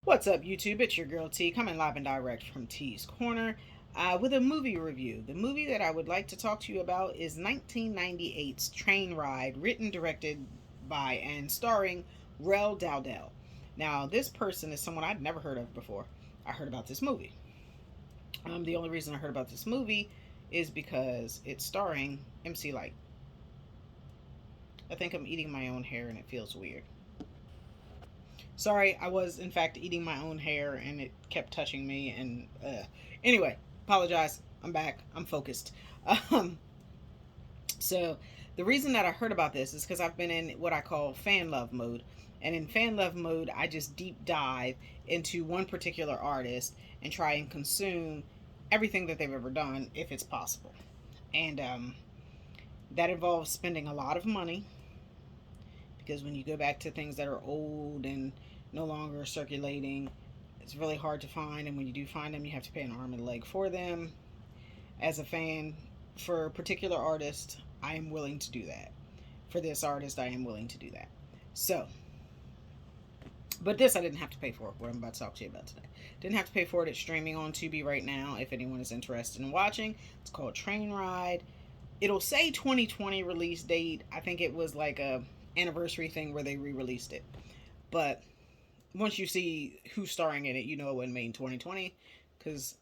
What's up, YouTube? It's your girl T, coming live and direct from T's Corner with a movie review. The movie that I would like to talk to you about is 1998's Train Ride, written, directed by, and starring Rel Dowdell. Now, this person is someone I'd never heard of before. I heard about this movie. The only reason I heard about this movie is because it's starring MC Lyte. I think I'm eating my own hair and it feels weird. Sorry, I was in fact eating my own hair and it kept touching me. And anyway, apologize. I'm back. I'm focused. Um, so the reason that I heard about this is because I've been in what I call fan love mode. And in fan love mode, I just deep dive into one particular artist and try and consume everything that they've ever done if it's possible. And that involves spending a lot of money because when you go back to things that are old and no longer circulating, it's really hard to find. And when you do find them, you have to pay an arm and a leg for them. As a fan, for a particular artist, I am willing to do that. For this artist, I am willing to do that. So, but this I didn't have to pay for, what I'm about to talk to you about today. Didn't have to pay for it. It's streaming on Tubi right now if anyone is interested in watching. It's called Train Ride. It'll say 2020 release date. I think it was like a anniversary thing where they re-released it. But once you see who's starring in it, you know it wasn't made in 2020 because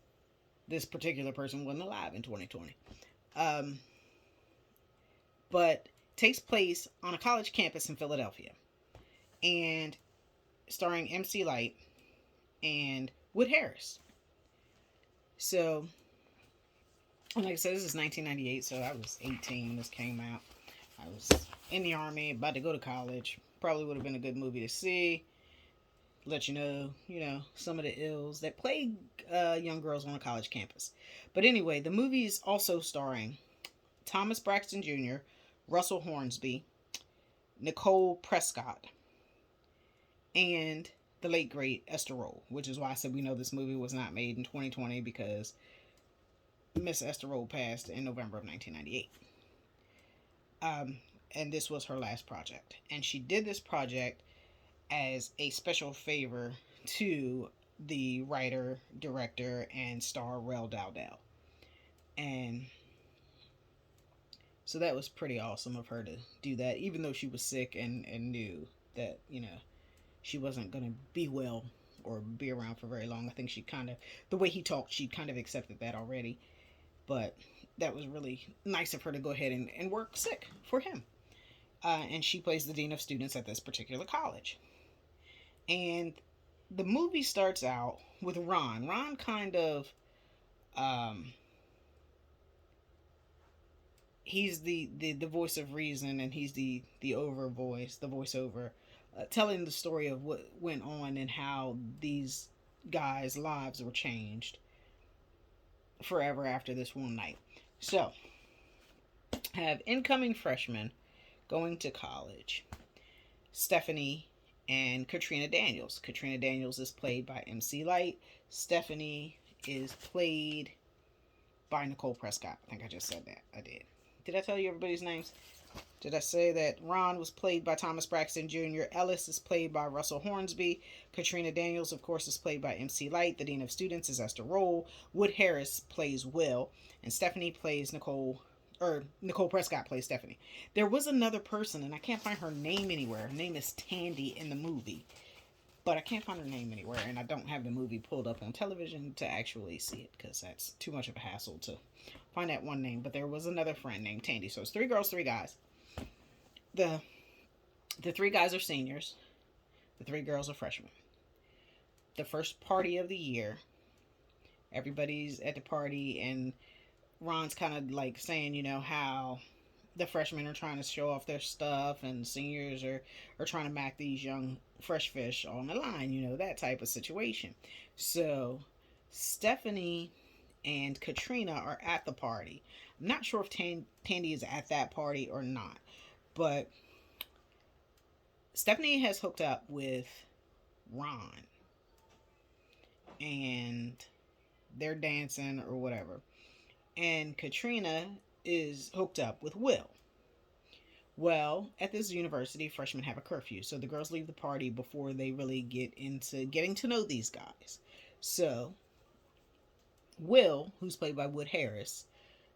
this particular person wasn't alive in 2020. Um, but takes place on a college campus in Philadelphia, and starring MC Lyte and Wood Harris. So, like I said, this is 1998, so I was 18 when this came out. I was in the army, about to go to college. Probably would have been a good movie to see. Let you know, some of the ills that plague young girls on a college campus. But anyway, the movie is also starring Thomas Braxton Jr., Russell Hornsby, Nicole Prescott, and the late great Esther Rolle, which is why I said we know this movie was not made in 2020 because Miss Esther Rolle passed in November of 1998. And this was her last project. And she did this project as a special favor to the writer, director, and star Rel Dowdell. And so that was pretty awesome of her to do that, even though she was sick and knew that, she wasn't going to be well or be around for very long. I think she kind of, the way he talked, she kind of accepted that already. But that was really nice of her to go ahead and work sick for him. And she plays the dean of students at this particular college. And the movie starts out with Ron. Ron kind of, he's the voice of reason, and he's the over voice, the voiceover, telling the story of what went on and how these guys' lives were changed forever after this one night. So, have incoming freshmen going to college, Stephanie and Katrina Daniels. Katrina Daniels is played by MC Lyte. Stephanie is played by Nicole Prescott. I think I just said that. I did. Did I tell you everybody's names? Did I say that Ron was played by Thomas Braxton Jr., Ellis is played by Russell Hornsby, Katrina Daniels, of course, is played by MC Lyte, the Dean of Students is Esther Rolle, Wood Harris plays Will, and Stephanie plays Nicole Prescott plays Stephanie. There was another person, and I can't find her name anywhere. Her name is Tandy in the movie, but I can't find her name anywhere, and I don't have the movie pulled up on television to actually see it because that's too much of a hassle to find that one name. But there was another friend named Tandy, so it's 3 girls, 3 guys. The 3 guys are seniors. The 3 girls are freshmen. The first party of the year, everybody's at the party, and Ron's kind of like saying, how the freshmen are trying to show off their stuff and seniors are trying to mac these young fresh fish on the line, that type of situation. So Stephanie and Katrina are at the party. I'm not sure if Tandy is at that party or not, but Stephanie has hooked up with Ron and they're dancing or whatever. And Katrina is hooked up with Will. Well, at this university, freshmen have a curfew, so the girls leave the party before they really get into getting to know these guys. So Will, who's played by Wood Harris,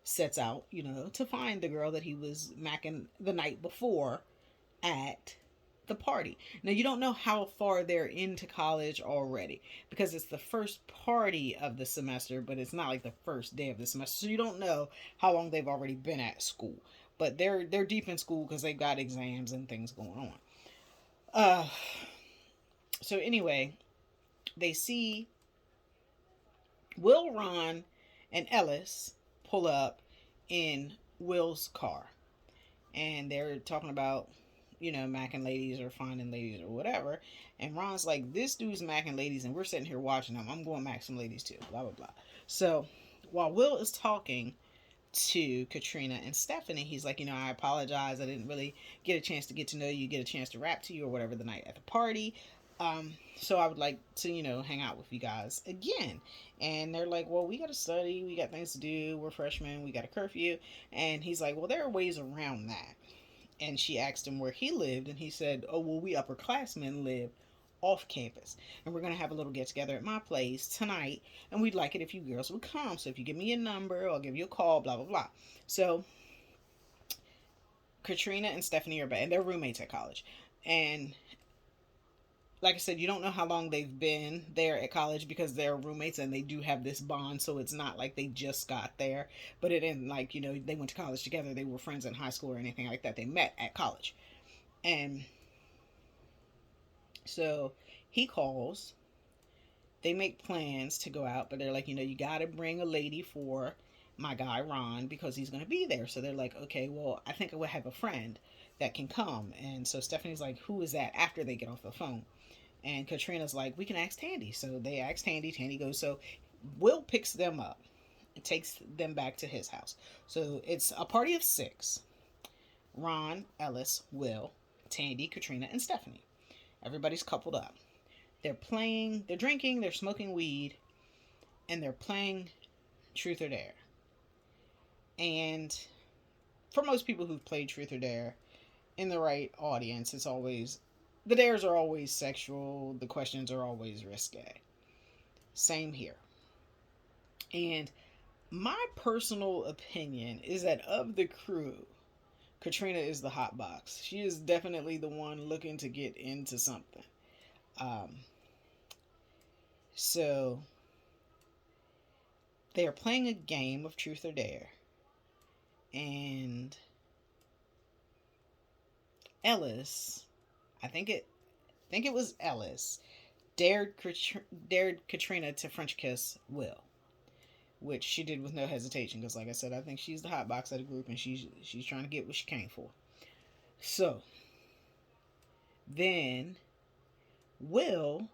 sets out, to find the girl that he was macking the night before at the party. Now, you don't know how far they're into college already because it's the first party of the semester, but it's not like the first day of the semester. So you don't know how long they've already been at school. But they're deep in school because they've got exams and things going on. Uh so anyway, they see Will, Ron, and Ellis pull up in Will's car, and they're talking about, macking ladies or finding ladies or whatever. And Ron's like, this dude's macking ladies, and we're sitting here watching him. I'm going to mack some ladies too. Blah blah blah. So while Will is talking to Katrina and Stephanie, he's like, I apologize. I didn't really get a chance to get to know you, get a chance to rap to you or whatever the night at the party. So I would like to, hang out with you guys again. And they're like, well, we got to study. We got things to do. We're freshmen. We got a curfew. And he's like, well, there are ways around that. And she asked him where he lived. And he said, oh, well, we upperclassmen live off campus. And we're going to have a little get together at my place tonight. And we'd like it if you girls would come. So if you give me a number, I'll give you a call, blah, blah, blah. So Katrina and Stephanie are back. And they're roommates at college. And like I said, you don't know how long they've been there at college because they're roommates and they do have this bond. So it's not like they just got there, but it isn't like, they went to college together. They were friends in high school or anything like that. They met at college. And so he calls, they make plans to go out, but they're like, you got to bring a lady for my guy, Ron, because he's going to be there. So they're like, okay, well, I think I would have a friend that can come. And so Stephanie's like, who is that, after they get off the phone. And Katrina's like, we can ask Tandy. So they ask Tandy. Tandy goes. So Will picks them up and takes them back to his house. So it's a party of 6. Ron, Ellis, Will, Tandy, Katrina, and Stephanie. Everybody's coupled up. They're playing, they're drinking, they're smoking weed, and they're playing Truth or Dare. And for most people who've played Truth or Dare in the right audience, it's always, the dares are always sexual, the questions are always risque. Same here. And my personal opinion is that of the crew, Katrina is the hot box. She is definitely the one looking to get into something. So they are playing a game of Truth or Dare, and Ellis, I think it was Ellis, dared Katrina to French kiss Will, which she did with no hesitation because, like I said, I think she's the hot box of the group, and she's trying to get what she came for. So then Will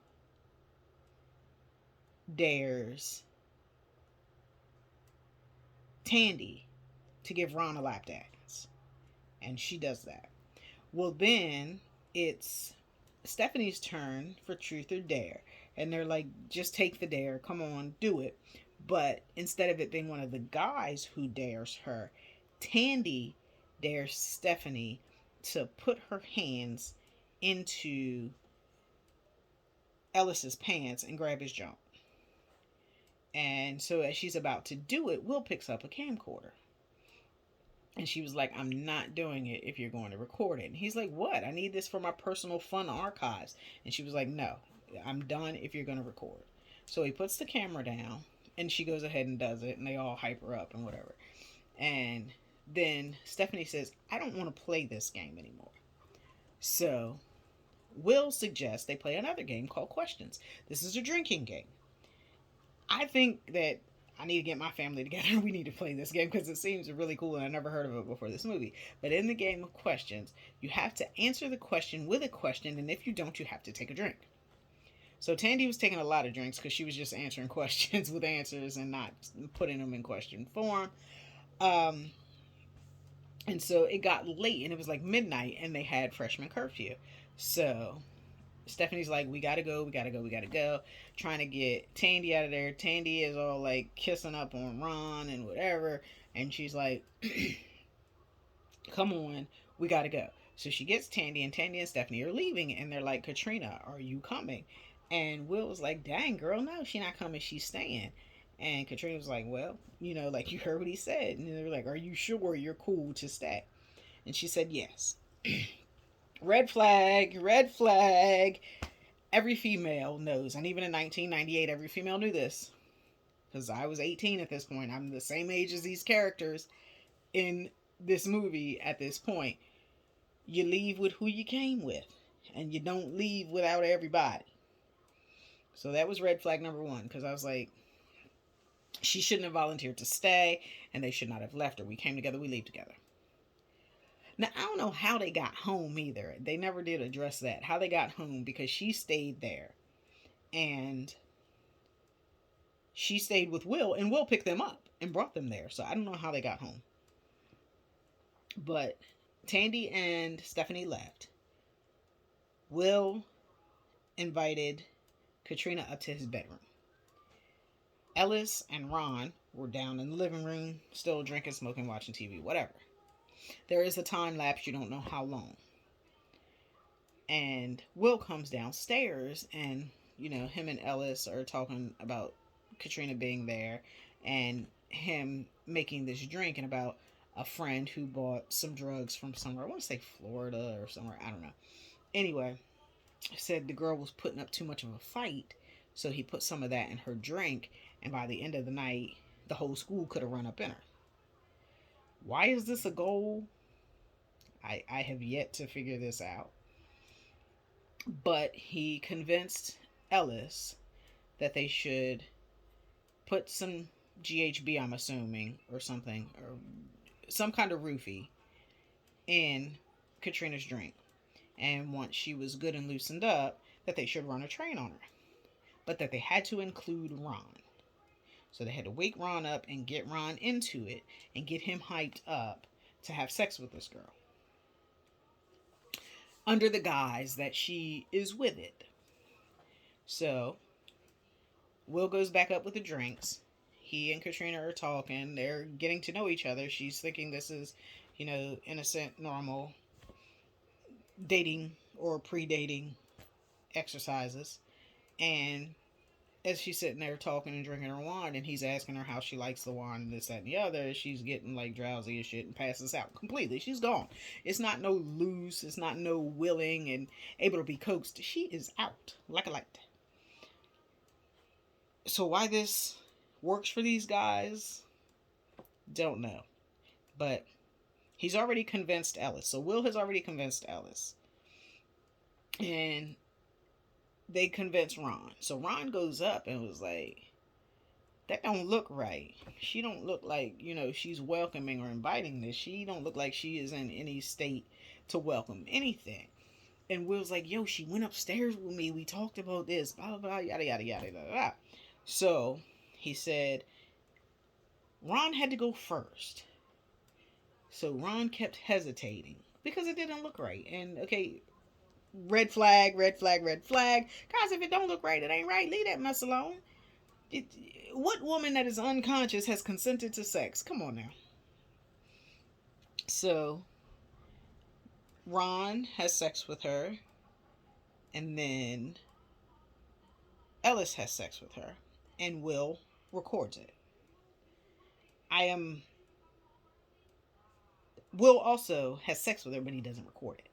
dares Tandy to give Ron a lap dance, and she does that. Well, then it's Stephanie's turn for Truth or Dare, and they're like, just take the dare, come on, do it. But instead of it being one of the guys who dares her, Tandy dares Stephanie to put her hands into Ellis's pants and grab his junk. And so as she's about to do it, Will picks up a camcorder. And she was like, I'm not doing it if you're going to record it. And he's like, what? I need this for my personal fun archives. And she was like, no, I'm done if you're going to record. So he puts the camera down, and she goes ahead and does it, and they all hype her up and whatever. And then Stephanie says, I don't want to play this game anymore. So Will suggests they play another game called Questions. This is a drinking game. I think that I need to get my family together. We need to play this game because it seems really cool, and I never heard of it before this movie. But in the game of Questions, you have to answer the question with a question, and if you don't, you have to take a drink. So Tandy was taking a lot of drinks because she was just answering questions with answers and not putting them in question form. And so it got late, and it was like midnight, and they had freshman curfew. So Stephanie's like, we gotta go, trying to get Tandy out of there. Tandy is all like kissing up on Ron and whatever, and she's like, come on, We got to go. So she gets Tandy, and Tandy and Stephanie are leaving, and they're like, Katrina, are you coming? And Will was like, dang, girl, no, she's not coming. She's staying. And Katrina was like, well, like you heard what he said. And they were like, are you sure you're cool to stay? And she said, yes. Red flag, red flag. Every female knows. And even in 1998, every female knew this. Because I was 18 at this point. I'm the same age as these characters in this movie at this point. You leave with who you came with, and you don't leave without everybody. So that was red flag number one, because I was like, she shouldn't have volunteered to stay, and they should not have left her. We came together, we leave together. Now, I don't know how they got home either. They never did address that, how they got home, because she stayed there. And she stayed with Will, and Will picked them up and brought them there. So I don't know how they got home. But Tandy and Stephanie left. Will invited Katrina up to his bedroom. Ellis and Ron were down in the living room, still drinking, smoking, watching TV, whatever. There is a time lapse, you don't know how long. And Will comes downstairs, and, him and Ellis are talking about Katrina being there and him making this drink, and about a friend who bought some drugs from somewhere. I want to say Florida or somewhere. I don't know. Anyway, said the girl was putting up too much of a fight, so he put some of that in her drink, and by the end of the night, the whole school could have run up in her. Why is this a goal? I have yet to figure this out. But he convinced Ellis that they should put some GHB, I'm assuming, or something, or some kind of roofie in Katrina's drink. And once she was good and loosened up, that they should run a train on her. But that they had to include Ron. So they had to wake Ron up and get Ron into it and get him hyped up to have sex with this girl, under the guise that she is with it. So Will goes back up with the drinks. He and Katrina are talking. They're getting to know each other. She's thinking this is, innocent, normal dating or pre-dating exercises. And as she's sitting there talking and drinking her wine, and he's asking her how she likes the wine and this, that, and the other, she's getting like drowsy and shit and passes out completely. She's gone. It's not no loose. It's not no willing and able to be coaxed. She is out like a light. So why this works for these guys, don't know. But he's already convinced Ellis. So Will has already convinced Ellis. And they convince Ron. So Ron goes up and was like, that don't look right. She don't look like, she's welcoming or inviting this. She don't look like she is in any state to welcome anything. And Will's like, yo, she went upstairs with me. We talked about this, blah, blah, blah, yada, yada, yada, yada, yada. So he said Ron had to go first. So Ron kept hesitating because it didn't look right. And okay, red flag, red flag, red flag. Guys, if it don't look right, it ain't right. Leave that mess alone. What woman that is unconscious has consented to sex? Come on now. So Ron has sex with her, and then Ellis has sex with her, and Will records it. Will also has sex with her, but he doesn't record it.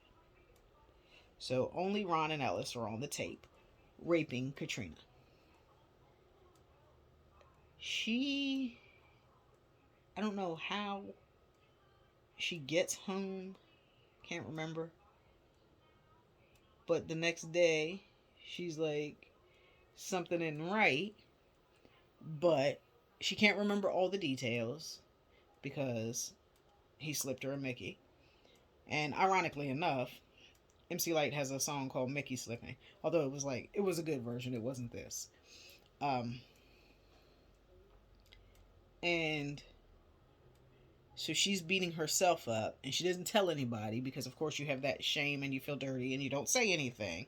So only Ron and Ellis are on the tape raping Katrina. I don't know how she gets home. Can't remember. But the next day, she's like, something isn't right. But she can't remember all the details because he slipped her a Mickey. And ironically enough, MC Lyte has a song called Mickey Slipping. Although it was a good version. It wasn't this. And so she's beating herself up, and she doesn't tell anybody because, of course, you have that shame and you feel dirty and you don't say anything.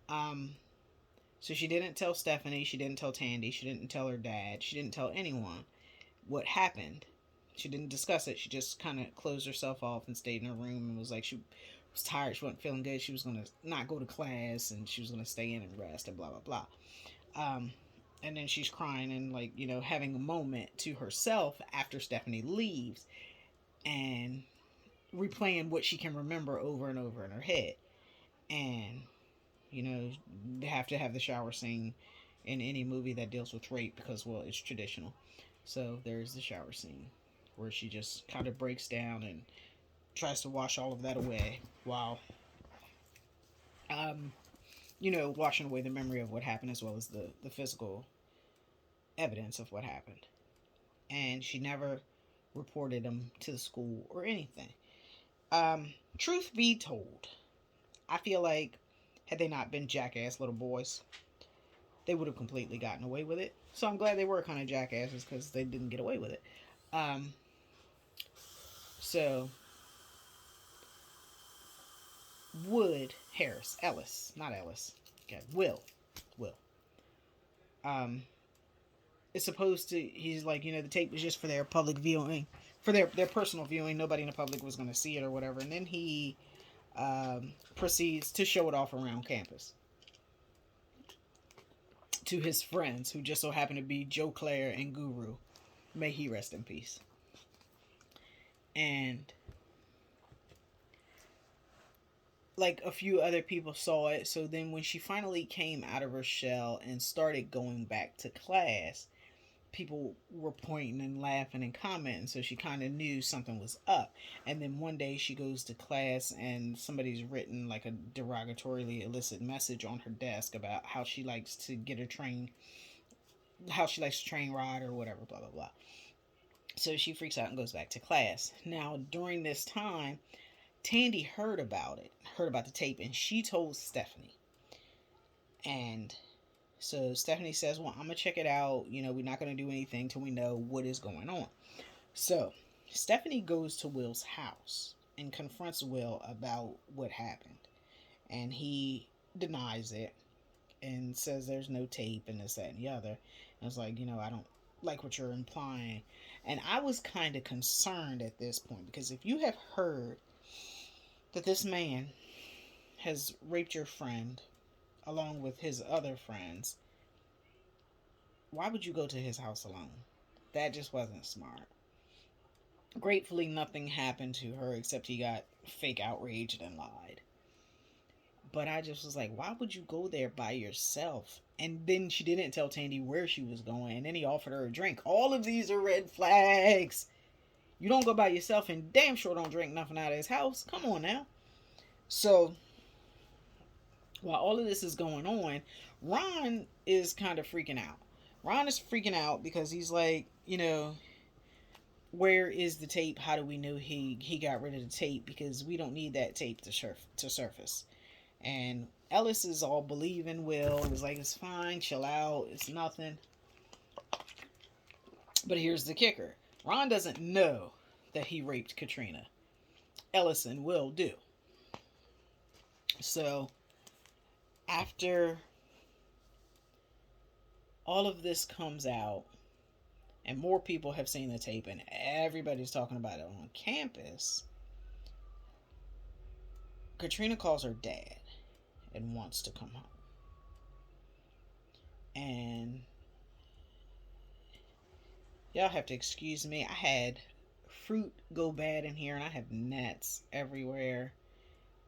So she didn't tell Stephanie, she didn't tell Tandy, she didn't tell her dad, she didn't tell anyone what happened. She didn't discuss it. She just kind of closed herself off and stayed in her room and was like, she was tired. She wasn't feeling good. She was going to not go to class and she was going to stay in and rest and blah, blah, blah. And then she's crying and, like, you know, having a moment to herself after Stephanie leaves and replaying what she can remember over and over in her head. And, you know, they have to have the shower scene in any movie that deals with rape because, well, it's traditional. So there's the shower scene where she just kind of breaks down and tries to wash all of that away while, um, you know, washing away the memory of what happened as well as the physical evidence of what happened. And she never reported them to the school or anything. Truth be told, I feel like had they not been jackass little boys, they would have completely gotten away with it. So I'm glad they were kind of jackasses because they didn't get away with it. Um, so Wood Harris Ellis, not Ellis. Okay, Will. Um, is supposed to. He's like, you know, the tape was just for their public viewing, for their personal viewing. Nobody in the public was going to see it or whatever. And then he proceeds to show it off around campus to his friends, who just so happen to be Joe Claire and Guru. May he rest in peace. And like a few other people saw it. So then when she finally came out of her shell and started going back to class, people were pointing and laughing and commenting. So she kind of knew something was up. And then one day she goes to class and somebody's written like a derogatorily illicit message on her desk about how she likes to get her train, how she likes to train ride or whatever, blah, blah, blah. So she freaks out and goes back to class. Now, during this time, Tandy heard about it, heard about the tape, and she told Stephanie. And so Stephanie says, well, I'm going to check it out. You know, we're not going to do anything till we know what is going on. So Stephanie goes to Will's house and confronts Will about what happened. And he denies it and says there's no tape and this, that, and the other. And it's like, you know, I don't like what you're implying. And I was kind of concerned at this point because if you have heard that this man has raped your friend along with his other friends, why would you go to his house alone? That just wasn't smart. Gratefully, nothing happened to her except he got fake outraged and lied. But I just was like, why would you go there by yourself? And then she didn't tell Tandy where she was going. And then he offered her a drink. All of these are red flags. You don't go by yourself and damn sure don't drink nothing out of his house. Come on now. So while all of this is going on, Ron is kind of freaking out. Ron is freaking out because he's like, you know, where is the tape? How do we know he got rid of the tape? Because we don't need that tape to surface. And Ellis is all believing Will and is like, it's fine, chill out, it's nothing. But here's the kicker. Ron doesn't know that he raped Katrina. Ellis and Will do. So after all of this comes out and more people have seen the tape and everybody's talking about it on campus, Katrina calls her dad and wants to come home. And y'all have to excuse me. I had fruit go bad in here and I have gnats everywhere.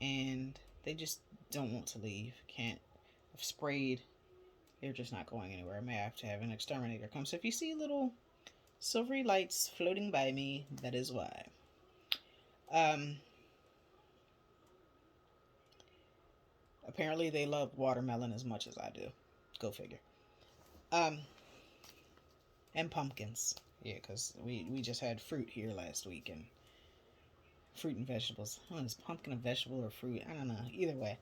And they just don't want to leave. I've sprayed. They're just not going anywhere. I may have to have an exterminator come. So if you see little silvery lights floating by me, that is why. Apparently they love watermelon as much as I do. Go figure. And pumpkins. Yeah, because we just had fruit here last week, and fruit and vegetables. I don't know, is pumpkin a vegetable or fruit? I don't know. Either way,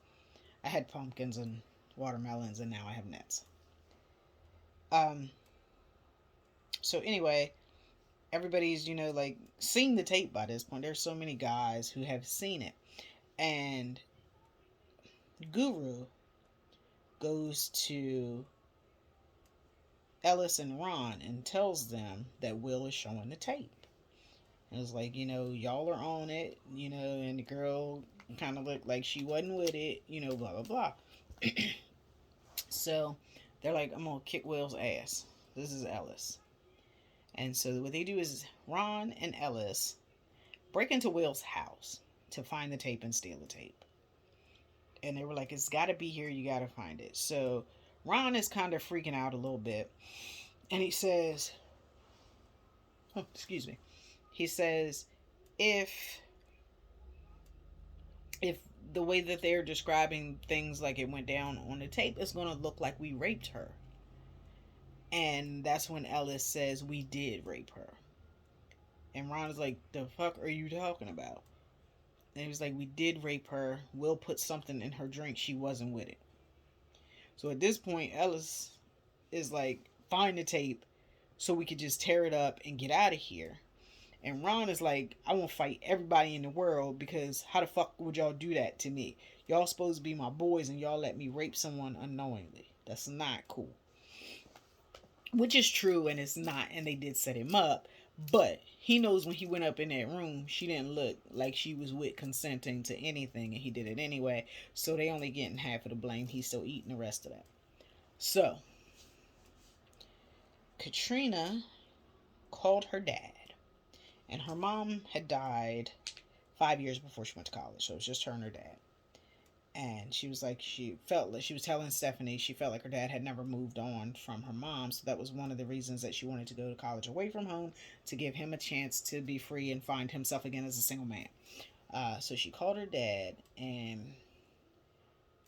I had pumpkins and watermelons, and now I have nuts. So anyway, everybody's, you know, like, seen the tape by this point. There's so many guys who have seen it. And Guru goes to Ellis and Ron and tells them that Will is showing the tape. It was like, y'all are on it, and the girl kind of looked like she wasn't with it, blah, blah, blah. So they're like, I'm going to kick Will's ass. This is Ellis. And so what they do is Ron and Ellis break into Will's house to find the tape and steal the tape. And they were like, it's got to be here. You got to find it. So Ron is kind of freaking out a little bit. And he says, oh, excuse me. He says, if the way that they're describing things like it went down on the tape, it's going to look like we raped her. And that's when Ellis says, we did rape her. And Ron is like, the fuck are you talking about? And he was like, we did rape her. Will put something in her drink. She wasn't with it. So at this point, Ellis is like, find the tape so we could just tear it up and get out of here. And Ron is like, I won't fight everybody in the world because how the fuck would y'all do that to me? Y'all supposed to be my boys and y'all let me rape someone unknowingly. That's not cool. Which is true, and it's not, and they did set him up. But he knows when he went up in that room, she didn't look like she was with consenting to anything, and he did it anyway. So they only getting half of the blame. He's still eating the rest of that. So Katrina called her dad, and her mom had died 5 years before she went to college. So it was just her and her dad. And she was like, she felt like she was telling Stephanie she felt like her dad had never moved on from her mom. So that was one of the reasons that she wanted to go to college away from home, to give him a chance to be free and find himself again as a single man. So she called her dad and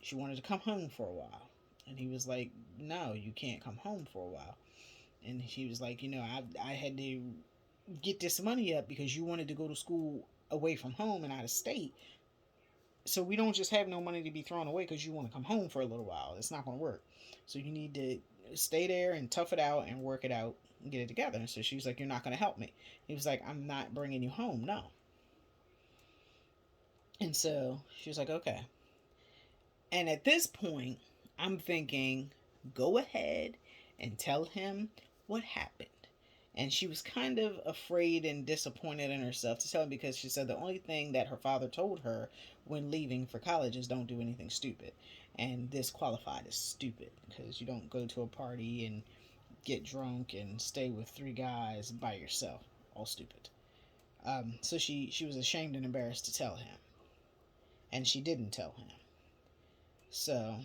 she wanted to come home for a while. And he was like, no, you can't come home for a while. And she was like, I had to get this money up because you wanted to go to school away from home and out of state. So we don't just have no money to be thrown away because you want to come home for a little while. It's not going to work. So you need to stay there and tough it out and work it out and get it together. And so she was like, you're not going to help me. He was like, I'm not bringing you home. No. And so she was like, okay. And at this point, I'm thinking, go ahead and tell him what happened. And she was kind of afraid and disappointed in herself to tell him, because she said the only thing that her father told her when leaving for college is don't do anything stupid. And this qualified as stupid because you don't go to a party and get drunk and stay with 3 guys by yourself. All stupid. So she was ashamed and embarrassed to tell him. And she didn't tell him. So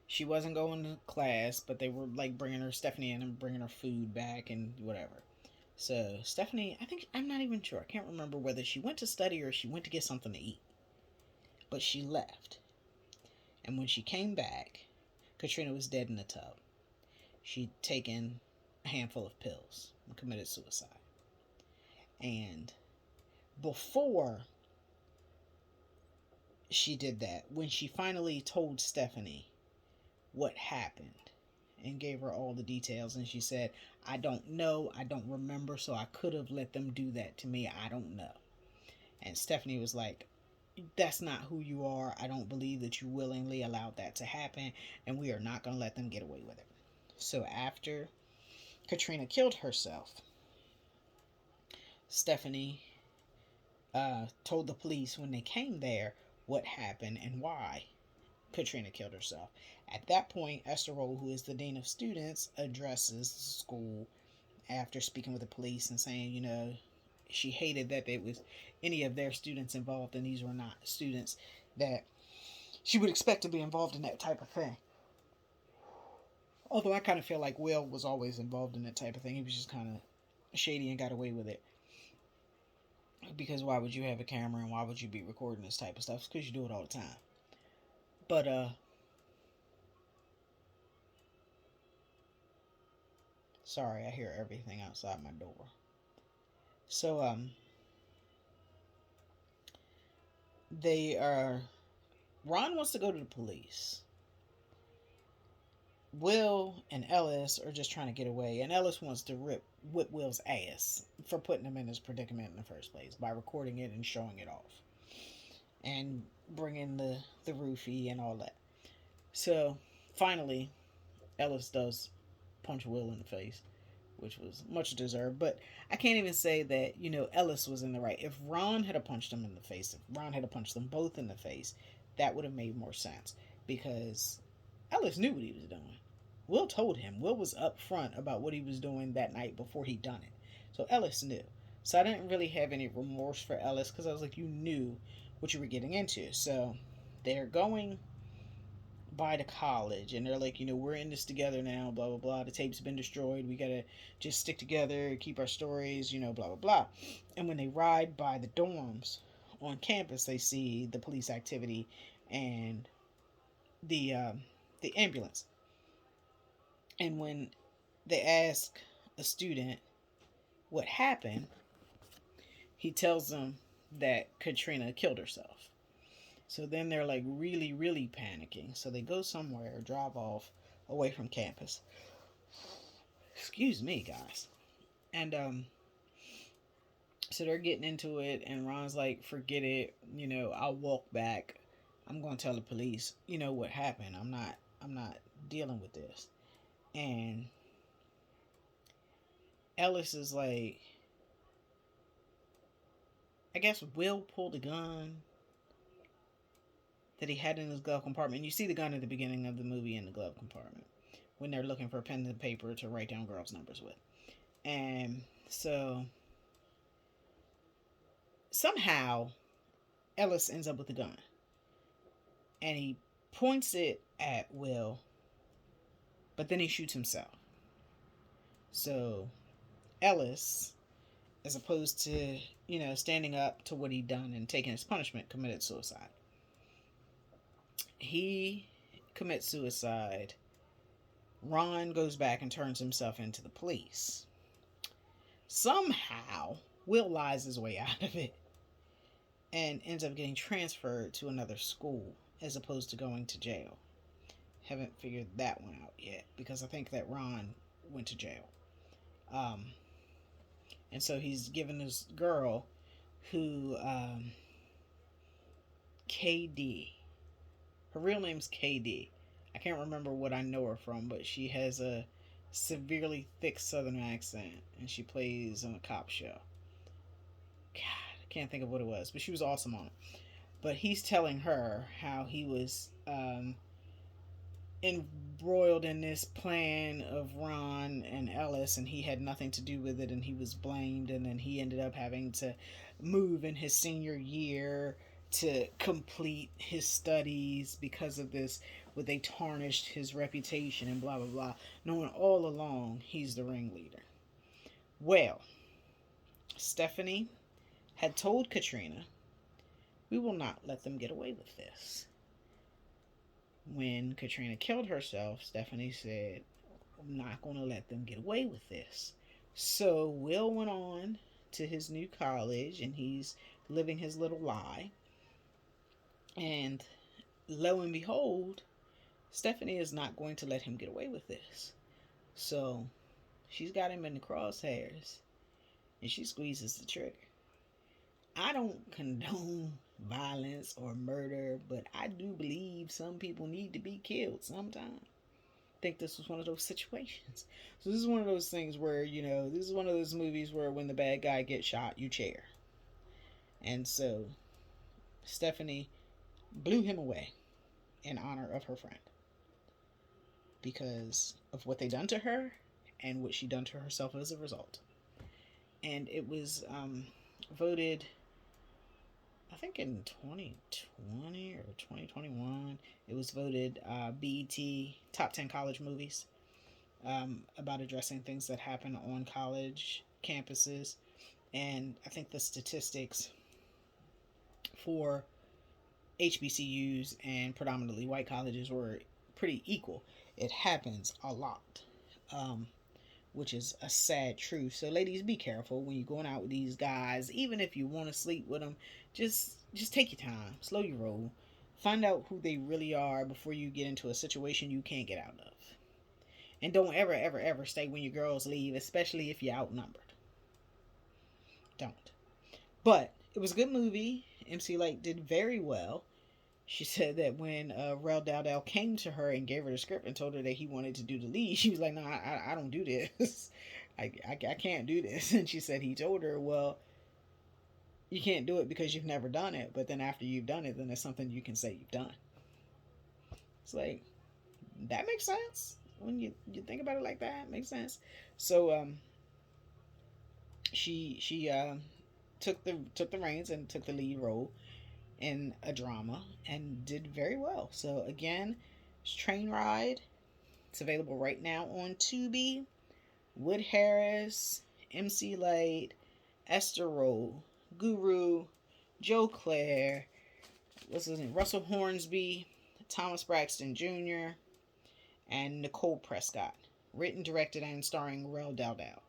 she wasn't going to class, but they were like bringing her Stephanie in and bringing her food back and whatever. So Stephanie, I'm not even sure. I can't remember whether she went to study or she went to get something to eat. But she left. And when she came back, Katrina was dead in the tub. She'd taken a handful of pills and committed suicide. And before she did that, when she finally told Stephanie what happened and gave her all the details, and she said, I don't know, I don't remember, so I could have let them do that to me, I don't know. And Stephanie was like, that's not who you are. I don't believe that you willingly allowed that to happen, and we are not going to let them get away with it. So after Katrina killed herself, Stephanie told the police when they came there what happened and why Katrina killed herself. At that point, Esther Roll, who is the dean of students, addresses the school after speaking with the police and saying, she hated that there was any of their students involved, and these were not students that she would expect to be involved in that type of thing. Although I kind of feel like Will was always involved in that type of thing. He was just kind of shady and got away with it. Because why would you have a camera and why would you be recording this type of stuff? It's because you do it all the time. But, sorry, I hear everything outside my door. So, Ron wants to go to the police. Will and Ellis are just trying to get away, and Ellis wants to whip Will's ass for putting him in his predicament in the first place by recording it and showing it off and bringing the roofie and all that. So finally, Ellis does punch Will in the face, which was much deserved. But I can't even say that, Ellis was in the right. If Ron had punched him in the face, if Ron had punched them both in the face, that would have made more sense because Ellis knew what he was doing. Will told him. Will was upfront about what he was doing that night before he done it. So Ellis knew. So I didn't really have any remorse for Ellis because I was like, you knew what you were getting into. So they're going by the college and they're like, we're in this together now, blah blah blah. The tape's been destroyed. We gotta just stick together, keep our stories, blah blah blah. And when they ride by the dorms on campus, they see the police activity and the ambulance. And when they ask a student what happened, he tells them that Katrina killed herself. So then they're like really, really panicking. So they go somewhere, drive off away from campus. Excuse me, guys. And so they're getting into it, and Ron's like, "Forget it. I'll walk back. I'm gonna tell the police. What happened. I'm not dealing with this." And Ellis is like, I guess Will pulled a gun that he had in his glove compartment. You see the gun at the beginning of the movie in the glove compartment when they're looking for pen and paper to write down girls' numbers with. And so somehow Ellis ends up with the gun. And he points it at Will, but then he shoots himself. So Ellis, as opposed to, standing up to what he'd done and taking his punishment, committed suicide. He commits suicide. Ron goes back and turns himself into the police. Somehow, Will lies his way out of it and ends up getting transferred to another school as opposed to going to jail. Haven't figured that one out yet because I think that Ron went to jail. And so he's given this girl who, KD. Her real name's KD. I can't remember what I know her from, but she has a severely thick southern accent and she plays on a cop show. God, I can't think of what it was, but she was awesome on it. But he's telling her how he was embroiled in this plan of Ron and Ellis, and he had nothing to do with it, and he was blamed, and then he ended up having to move in his senior year to complete his studies because of this, where they tarnished his reputation and blah blah blah, knowing all along he's the ringleader. Well, Stephanie had told Katrina, we will not let them get away with this. When Katrina killed herself, Stephanie said, I'm not going to let them get away with this. So Will went on to his new college and he's living his little lie. And lo and behold, Stephanie is not going to let him get away with this. So she's got him in the crosshairs and she squeezes the trigger. I don't condone violence or murder, but I do believe some people need to be killed sometime. I think this was one of those situations. So this is one of those things where, this is one of those movies where when the bad guy gets shot, you cheer. And so Stephanie blew him away in honor of her friend because of what they done to her and what she done to herself as a result. And it was voted, I think in 2020 or 2021, it was voted BET Top 10 College Movies about addressing things that happen on college campuses. And I think the statistics for HBCUs and predominantly white colleges were pretty equal. It happens a lot, which is a sad truth. So ladies, be careful when you're going out with these guys. Even if you want to sleep with them, just take your time, slow your roll, find out who they really are before you get into a situation you can't get out of. And don't ever, ever, ever stay when your girls leave, especially if you're outnumbered. Don't. But it was a good movie. MC Lyte did very well. She said that when Rel Dowdell came to her and gave her the script and told her that he wanted to do the lead, she was like, "No, I don't do this. I can't do this." And she said he told her, "Well, you can't do it because you've never done it. But then after you've done it, then it's something you can say you've done." It's like, that makes sense when you think about it like that. It makes sense. So she took the reins and took the lead role in a drama and did very well. So again, it's Train Ride. It's available right now on Tubi. Wood Harris, MC Lyte, Esther Rolle, Guru, Joe Claire, what's his name? Russell Hornsby, Thomas Braxton Jr., and Nicole Prescott. Written, directed, and starring Rel Dowdell.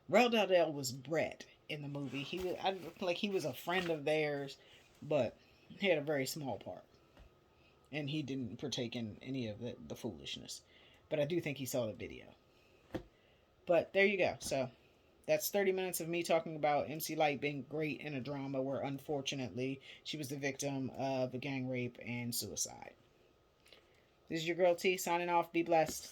Rel Dowdell was Brett in the movie. I feel like he was a friend of theirs, but he had a very small part, and he didn't partake in any of the foolishness. But I do think he saw the video. But there you go. So that's 30 minutes of me talking about MC Lyte being great in a drama where unfortunately she was the victim of a gang rape and suicide. This is your girl T signing off. Be blessed.